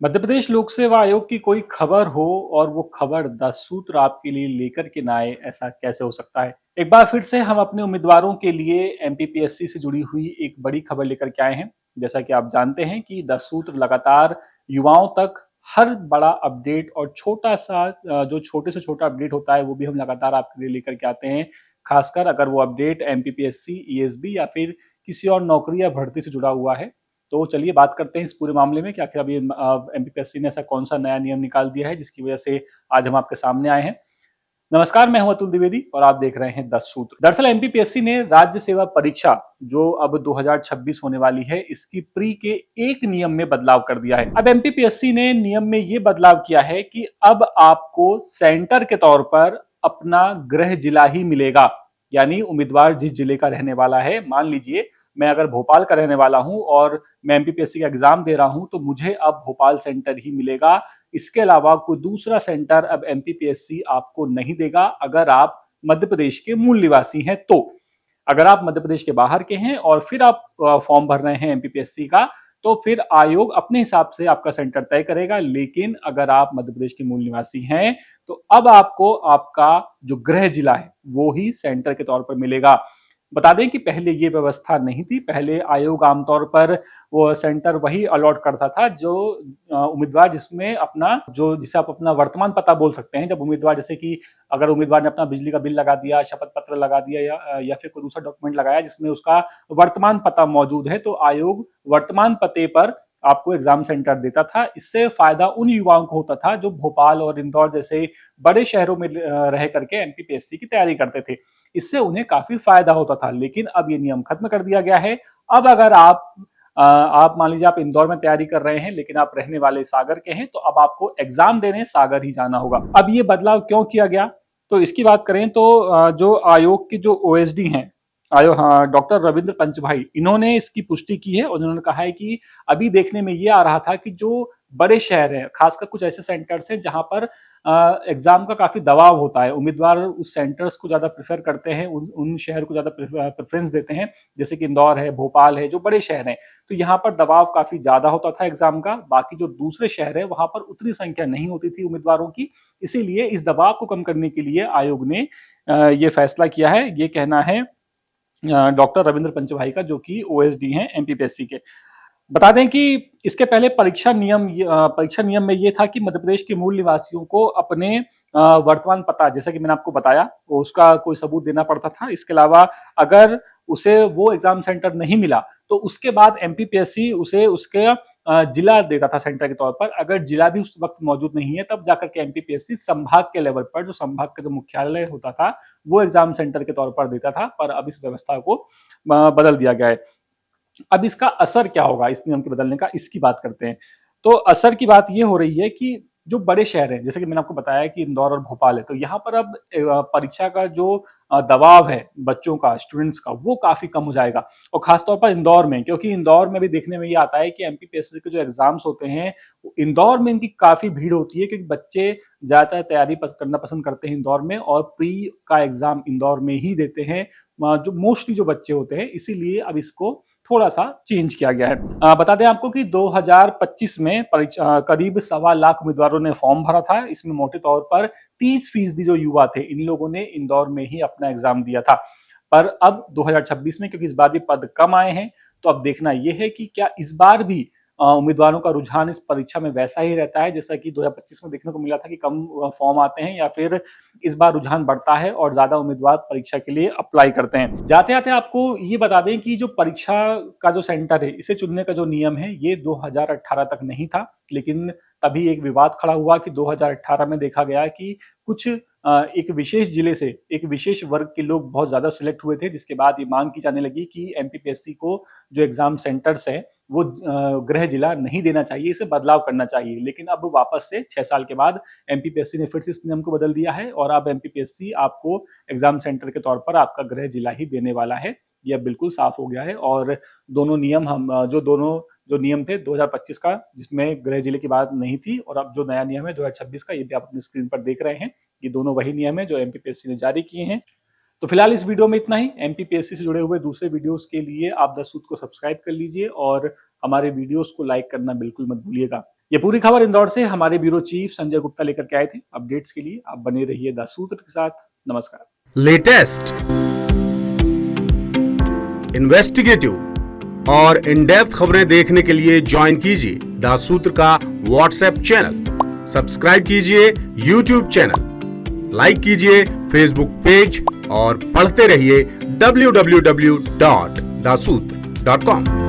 मध्य प्रदेश लोक सेवा आयोग की कोई खबर हो और वो खबर 10 सूत्र आपके लिए लेकर के ना आए, ऐसा कैसे हो सकता है? एक बार फिर से हम अपने उम्मीदवारों के लिए एमपीपीएससी से जुड़ी हुई एक बड़ी खबर लेकर के आए हैं। जैसा कि आप जानते हैं कि 10 सूत्र लगातार युवाओं तक हर बड़ा अपडेट और जो छोटे से छोटा अपडेट होता है वो भी हम लगातार आपके लिए लेकर के आते हैं। खासकर अगर वो अपडेट एमपीपीएससी, ईएसबी या फिर किसी और नौकरी या भर्ती से जुड़ा हुआ है। तो चलिए बात करते हैं इस पूरे मामले में कि आखिर अभी एमपीपीएससी ने ऐसा कौन-सा नया नियम निकाल दिया है जिसकी वजह से आज हम आपके सामने आए हैं। नमस्कार, मैं हूं अतुल द्विवेदी और आप देख रहे हैं 10 सूत्र। दरअसल एमपीपीएससी ने राज्य सेवा परीक्षा जो अब 2026 होने वाली है, इसकी प्री के एक नियम में बदलाव कर दिया है। अब एमपीपीएससी ने नियम में ये बदलाव किया है कि अब आपको सेंटर के तौर पर अपना गृह जिला ही मिलेगा। यानी उम्मीदवार जिस जिले का रहने वाला है, मान लीजिए मैं अगर भोपाल का रहने वाला हूं और मैं एमपीपीएससी का एग्जाम दे रहा हूं, तो मुझे अब भोपाल सेंटर ही मिलेगा। इसके अलावा कोई दूसरा सेंटर अब एमपीपीएससी आपको नहीं देगा अगर आप मध्य प्रदेश के मूल निवासी हैं। तो अगर आप मध्य प्रदेश के बाहर के हैं और फिर आप फॉर्म भर रहे हैं एमपीपीएससी का, तो फिर आयोग अपने हिसाब से आपका सेंटर तय करेगा। लेकिन अगर आप मध्य प्रदेश के मूल निवासी हैं, तो अब आपको आपका जो गृह जिला है वो ही सेंटर के तौर पर मिलेगा। बता दें कि पहले ये व्यवस्था नहीं थी। पहले आयोग आमतौर पर वो सेंटर वही अलॉट करता था जो उम्मीदवार जिसे आप अपना वर्तमान पता बोल सकते हैं। जब उम्मीदवार, जैसे कि अगर उम्मीदवार ने अपना बिजली का बिल लगा दिया, शपथ पत्र लगा दिया या फिर कोई दूसरा डॉक्यूमेंट लगाया जिसमें उसका वर्तमान पता मौजूद है, तो आयोग वर्तमान पते पर आपको एग्जाम सेंटर देता था। इससे फायदा उन युवाओं को होता था जो भोपाल और इंदौर जैसे बड़े शहरों में रह करके एमपीपीएससी की तैयारी करते थे। इससे उन्हें काफी फायदा होता था। लेकिन अब ये नियम खत्म कर दिया गया है। अब अगर आप मान लीजिए आप इंदौर में तैयारी कर रहे हैं लेकिन आप रहने वाले सागर के हैं, तो अब आपको एग्जाम देने सागर ही जाना होगा। अब ये बदलाव क्यों किया गया, तो इसकी बात करें तो जो आयोग के जो ओएसडी हैं, हाँ, डॉक्टर रविंद्र पंचभाई, इन्होंने इसकी पुष्टि की है और उन्होंने कहा है कि अभी देखने में ये आ रहा था कि जो बड़े शहर हैं, खासकर कुछ ऐसे सेंटर्स हैं जहां पर एग्जाम का काफी दबाव होता है, उम्मीदवार उस सेंटर्स को ज्यादा प्रेफर करते हैं, उन शहर को ज्यादा प्रेफरेंस देते हैं, जैसे कि इंदौर है, भोपाल है, जो बड़े शहर हैं। तो यहाँ पर दबाव काफी ज्यादा होता था एग्जाम का। बाकी जो दूसरे शहर है वहां पर उतनी संख्या नहीं होती थी उम्मीदवारों की। इसीलिए इस दबाव को कम करने के लिए आयोग ने ये फैसला किया है। ये कहना है डॉक्टर रविंद्र पंचभाई का, जो कि ओएसडी हैं एमपीपीएससी के। बता दें कि इसके पहले परीक्षा नियम में ये था कि मध्य प्रदेश के मूल निवासियों को अपने वर्तमान पता, जैसा कि मैंने आपको बताया, उसका कोई सबूत देना पड़ता था। इसके अलावा अगर उसे वो एग्जाम सेंटर नहीं मिला, तो उसके बाद एमपीपीएससी उसे उसके जिला देता था सेंटर के तौर पर। अगर जिला भी उस वक्त मौजूद नहीं है, तब जाकर के एमपीपीएससी संभाग के लेवल पर, जो संभाग का जो मुख्यालय होता था, वो एग्जाम सेंटर के तौर पर देता था। पर अब इस व्यवस्था को बदल दिया गया है। अब इसका असर क्या होगा इस नियम के बदलने का, इसकी बात करते हैं। तो असर की बात ये हो रही है कि जो बड़े शहर हैं, जैसे कि मैंने आपको बताया कि इंदौर और भोपाल है, तो यहाँ पर अब परीक्षा का जो दबाव है बच्चों का, स्टूडेंट्स का, वो काफी कम हो जाएगा। और खासतौर पर इंदौर में, क्योंकि इंदौर में भी देखने में ये आता है कि एमपीपीएससी के जो एग्जाम्स होते हैं, इंदौर में इनकी काफी भीड़ होती है, क्योंकि बच्चे ज्यादातर तैयारी करना पसंद करते हैं इंदौर में, और प्री का एग्जाम इंदौर में ही देते हैं जो मोस्टली जो बच्चे होते हैं। इसीलिए अब इसको थोड़ा सा चेंज किया गया है। बता दें आपको कि 2025 में करीब 1.25 लाख उम्मीदवारों ने फॉर्म भरा था। इसमें मोटे तौर पर 30% जो युवा थे, इन लोगों ने इंदौर में ही अपना एग्जाम दिया था। पर अब 2026 में, क्योंकि इस बार भी पद कम आए हैं, तो अब देखना यह है कि क्या इस बार भी उम्मीदवारों का रुझान इस परीक्षा में वैसा ही रहता है जैसा कि 2025 में देखने को मिला था कि कम फॉर्म आते हैं, या फिर इस बार रुझान बढ़ता है और ज्यादा उम्मीदवार परीक्षा के लिए अप्लाई करते हैं। जाते जाते आपको ये बता दें कि जो परीक्षा का जो सेंटर है, इसे चुनने का जो नियम है, ये 2018 तक नहीं था। लेकिन तभी एक विवाद खड़ा हुआ कि 2018 में देखा गया कि कुछ एक विशेष जिले से एक विशेष वर्ग के लोग बहुत ज्यादा सिलेक्ट हुए थे, जिसके बाद ये मांग की जाने लगी कि एमपीपीएससी को जो एग्जाम सेंटर्स है वो गृह जिला नहीं देना चाहिए, इसे बदलाव करना चाहिए। लेकिन अब वापस से 6 साल के बाद एमपीपीएससी ने फिर से इस नियम को बदल दिया है और अब एमपीपीएससी आपको एग्जाम सेंटर के तौर पर आपका गृह जिला ही देने वाला है। ये अब बिल्कुल साफ हो गया है। और दोनों जो नियम थे 2025 का, जिसमें गृह जिले की बात नहीं थी, और अब जो नया नियम है 2026 का, ये भी आप अपनी स्क्रीन पर देख रहे हैं। ये दोनों वही नियम है जो एमपीपीएससी ने जारी किए हैं। तो फिलहाल इस वीडियो में इतना ही। एमपीपीएससी से जुड़े हुए दूसरे वीडियोस के लिए आप द सूत्र को सब्सक्राइब कर लीजिए और हमारे वीडियोस को लाइक करना बिल्कुल मत भूलिएगा। ये पूरी खबर इंदौर से हमारे ब्यूरो चीफ संजय गुप्ता लेकर के आए थे। अपडेट्स के लिए आप बने रहिए द सूत्र के साथ। नमस्कार। लेटेस्ट, इन्वेस्टिगेटिव और इन डेप्थ खबरें देखने के लिए ज्वाइन कीजिए द सूत्र का व्हाट्सएप चैनल, सब्सक्राइब कीजिए यूट्यूब चैनल, लाइक कीजिए फेसबुक पेज और पढ़ते रहिए www.dasootra.com।